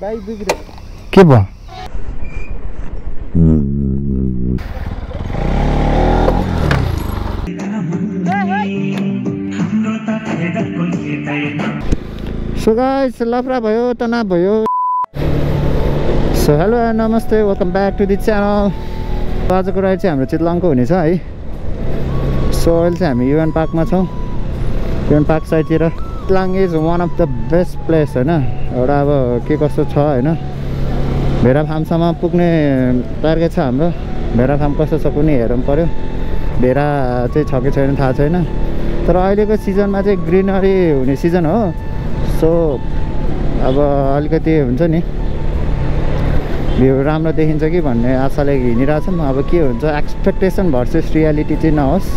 के भयो so guys लफरा भयो तनाव भयो so hello namaste welcome back to the channel आजको राइड चाहिँ हाम्रो चितलाङको हुनेछ है सो अहिले चाहिँ हामी युएन पार्कमा छौँ युएन पार्क साइडतिर Chitlang is one of the best place होइन एउटा अब के कस्तो छ होइन भेरा फार्मसम्म पुग्ने टार्गेट छ हाम्रो भेरा फार्म कस्तो छ कुनै हेरौँ पऱ्यो भेरा चाहिँ छ कि छैन थाहा छैन तर अहिलेको सिजनमा चाहिँ ग्रिनरी हुने सिजन हो सो अब अलिकति हुन्छ नि भ्यू राम्रो देखिन्छ कि भन्ने आशाले हिँडिरहेको छौँ अब के हुन्छ एक्सपेक्टेसन भर्सेस रियालिटी चाहिँ नहोस्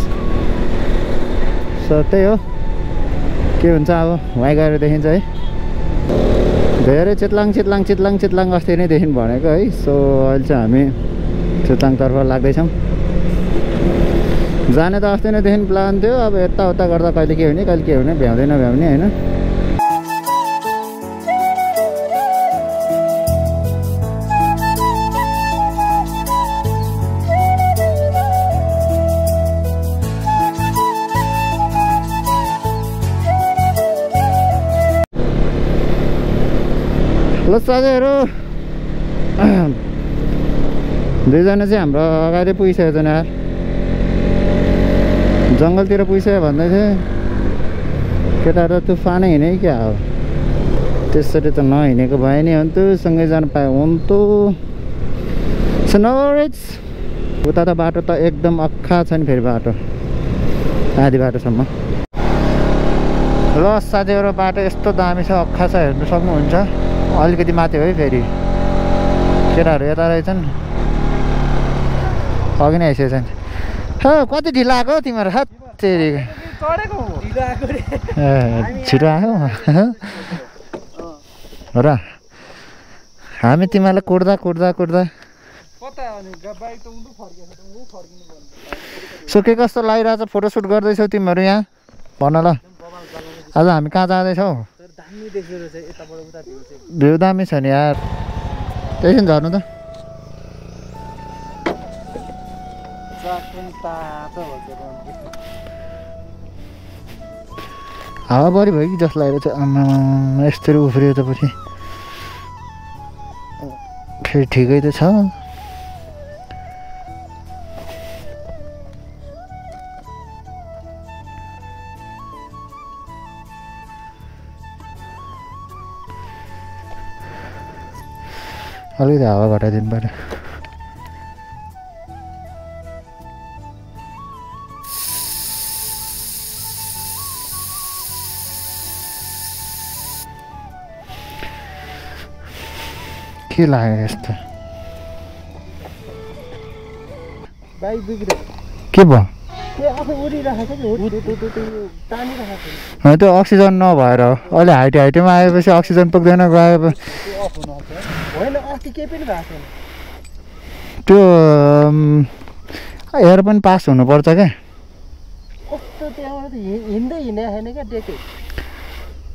सो त्यही हो के हुन्छ अब वहीँ गएर देखिन्छ है धेरै चितलाङ अस्ति नै देखिनु भनेको है सो अहिले चाहिँ हामी चितलाङतर्फ लाग्दैछौँ जाने त अस्ति नै देखिनु प्लान थियो अब यताउता गर्दा कहिले के हुने भ्याउँदैन भ्याउने होइन ल साथीहरू दुईजना चाहिँ हाम्रो अगाडि पुगिसकेको छैन यार जङ्गलतिर पुगिसक्यो भन्दै थिएँ केटाहरू तुफानै हिँडे क्या हो त्यसरी त नहिँडेको भए नि हुन्थ्यो सँगै जानु पायो हुन्थ्यो स्नोरेज उता त बाटो त एकदम अक्खा छ नि फेरि बाटो आधी बाटोसम्म ल साथीहरू बाटो यस्तो दामी छ अक्खा छ हेर्नु सक्नुहुन्छ अलिकति माथि है फेरि केटाहरू यता रहेछन् अघि नै आइसकेको छन् कति ढिलो आएको तिमीहरू हात छिटो आयो र हामी तिमीहरूलाई कुट्दा सो के कस्तो लागिरहेछ फोटोसुट गर्दैछौ तिमीहरू यहाँ भन ल आज हामी कहाँ जाँदैछौ भ्यू दामी छ नि यार एकछिन झर्नु त हावा बढी भयो कि जस्तो लागेको छ आमा यस्तरी उफ्रियो त पछि फेरि ठिकै त छ अलिकति हावा घटाइदिनु पर्यो के लाग्यो यस्तो के भयो त्यो अक्सिजन नभएर अहिले हाइटेमा आएपछि अक्सिजन पुग्दैन गएपछि त्यो एयर पनि पास हुनुपर्छ क्या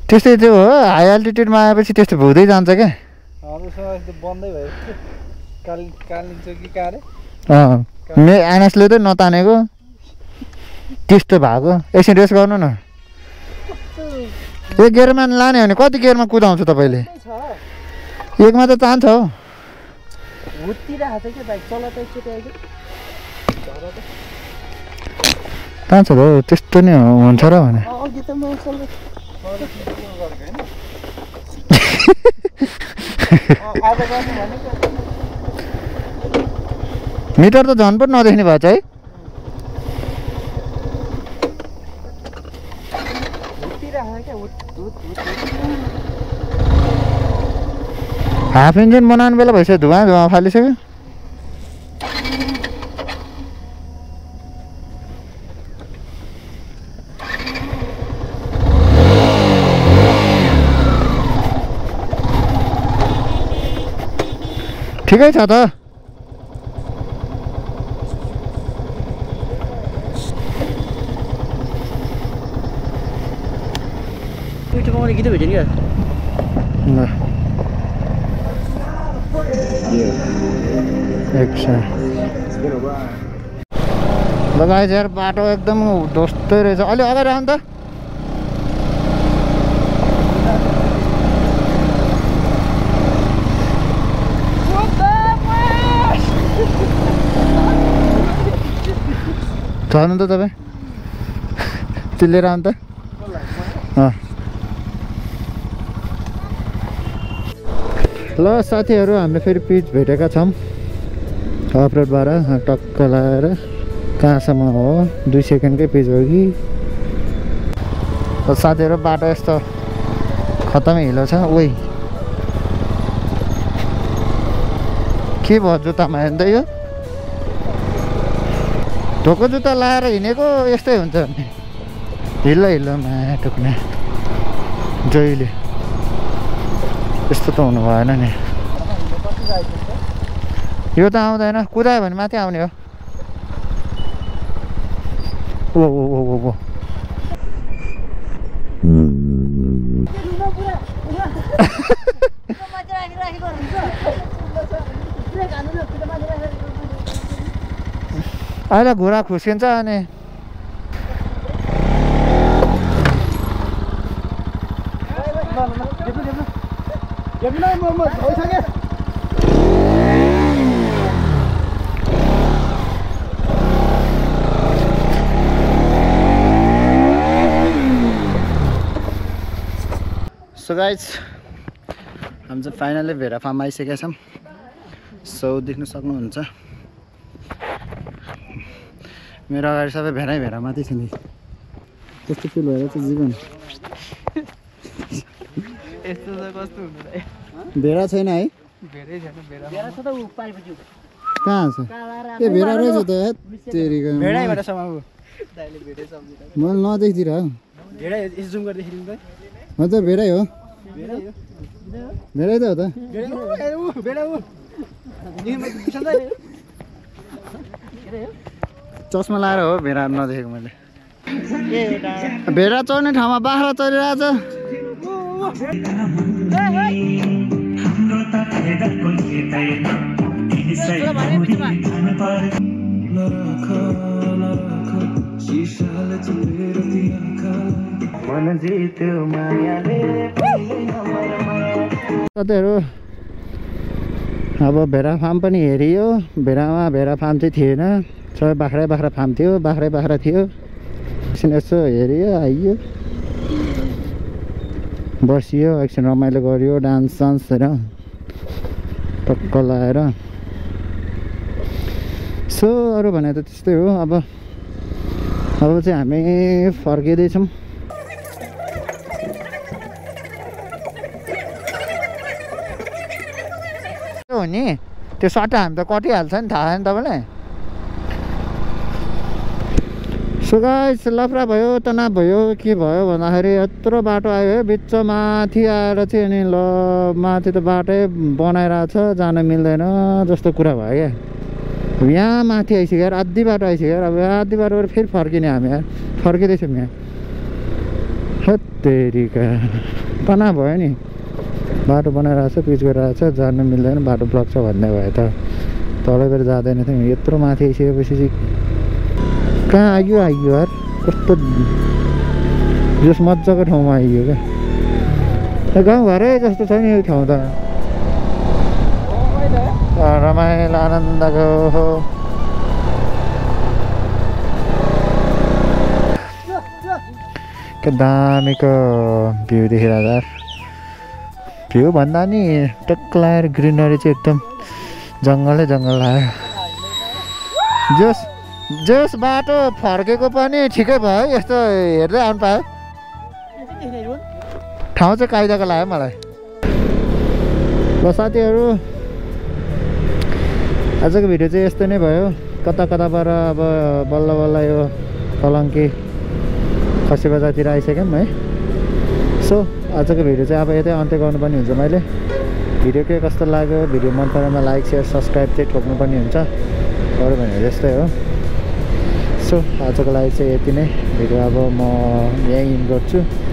त्यस्तै त्यो हो हाई अल्टिट्युडमा आएपछि त्यस्तो हुँदै जान्छ क्या एनएसले त नतानेको त्यस्तो भएको एकछिन रेस्ट गर्नु न एक गियरमा लाने भने कति गियरमा कुदाउँछ तपाईँले एकमा त चाहन्छ हौ चाहन्छ हौ त्यस्तो नि हुन्छ र भने मिटर त झन् पनि नदेख्ने भएको छ है हाफ इन्जिन बनाउने बेला भइसक्यो धुवा फालिसक्यो ठिकै छ त गीत भेट्यो नि लगाएछ यार बाटो एकदम ध्वस्तै रहेछ अलि अगाडि आउनु त चल्नु त तपाईँ चिल्लेर आउनु त ल साथीहरू हामीले फेरि पिच भेटेका छौँ अफरोडबाट टक्क लगाएर कहाँसम्म हो 2 सेकेन्डकै पिच हो कि साथीहरू बाटो यस्तो खतमै हिलो छ ओइ के भयो जुत्तामा हेर्नु त यो ढोको जुत्ता लाएर हिँडेको यस्तै हुन्छ नि हिलो हिलोमा टुक्ने जहिले यस्तो त हुनु भएन नि यो त आउँदैन कुदायो भने माथि आउने हो ओ ओ ओ ओ अहिले घुँडा खुस्किन्छ अनि सो गाइज हामी चाहिँ फाइनली भेरा फार्म आइसकेका छौँ सो देख्न सक्नुहुन्छ मेरो अगाडि सबै भेरा माथि छ नि त्यस्तो फिल भएर चाहिँ जीवन यस्तो त कस्तो हुँदैन भेरा छैन है भेरै छैन भेरा छ त उ पाएपछि कहाँ छ ए भेरा रहेछ त तेरीको भेडैबाट समाउ दाइले भेडै सम्झिन मैले नदेखिदिएर हो भेडै जुम गर्दै हेर्नु त हो त भेरै हो भेरै त हो त भेडा उ चस्मा लाएर हो भेरा नदेखेको मैले भेरा चढ्ने ठाउँमा बाख्रा चढिरहेछ साथीहरू अब भेरा फार्म पनि हेरियो भेरामा भेरा फार्म चाहिँ थिएन सबै बाख्रा फार्म थियो बाख्रा थियो एकछिन यसो हेरियो आइयो बसियो एकछिन रमाइलो गरियो डान्स सान्सहरू टक्क लगाएर सो अरू भने त त्यस्तै हो अब चाहिँ हामी फर्किँदैछौँ हो नि त्यो सट्टा हामी त कटिहाल्छ नि थाहा छैन तपाईँलाई सो गाइस लफडा भयो तनाव भयो के भयो भन्दाखेरि यत्रो बाटो आयो है बिच माथि आएर चाहिँ अनि ल माथि त बाटै बनाइरहेछ जान मिल्दैन जस्तो कुरा भयो क्या यहाँ माथि आइसक्यो यार आधी बाटो आइसक्यो यार अब आधी बाटोबाट फेरि फर्किने हामी यार फर्किँदैछौँ यहाँ हत्तेरीका तनाव भयो नि बाटो बनाइरहेछ पिच गरिरहेछ जानु मिल्दैन बाटो ब्लक छ भन्ने भयो त तलैबाट जाँदैन थियो यत्रो माथि आइसकेपछि चाहिँ कहाँ आइयो यार कस्तो जस मजाको ठाउँमा आइयो क्या गाउँघरै जस्तो छ नि यो ठाउँ त रमाइलो आनन्दको के दामीको भ्यू देखेर यार भ्यू भन्दा नि टक्क लगाएर ग्रिनरी चाहिँ एकदम जङ्गलै जङ्गल लाग्यो जस बाटो फर्केको पनि ठिकै भयो यस्तो हेर्दै आउनु पायो ठाउँ चाहिँ कायदाको लाग्यो मलाई ल साथीहरू आजको भिडियो चाहिँ यस्तो नै भयो कताबाट अब बल्ल बल्ल यो कलङ्की खसी बजारतिर आइसक्यौँ है सो आजको भिडियो चाहिँ अब यतै अन्त्य गर्नुपर्ने हुन्छ मैले भिडियो के कस्तो लाग्यो भिडियो मन परेमा लाइक सेयर सब्सक्राइब चाहिँ ठोक्नुपर्ने हुन्छ अरू भने जस्तै हो सो आजको लागि चाहिँ यति नै भिडियो अब म यहीँ इन गर्छु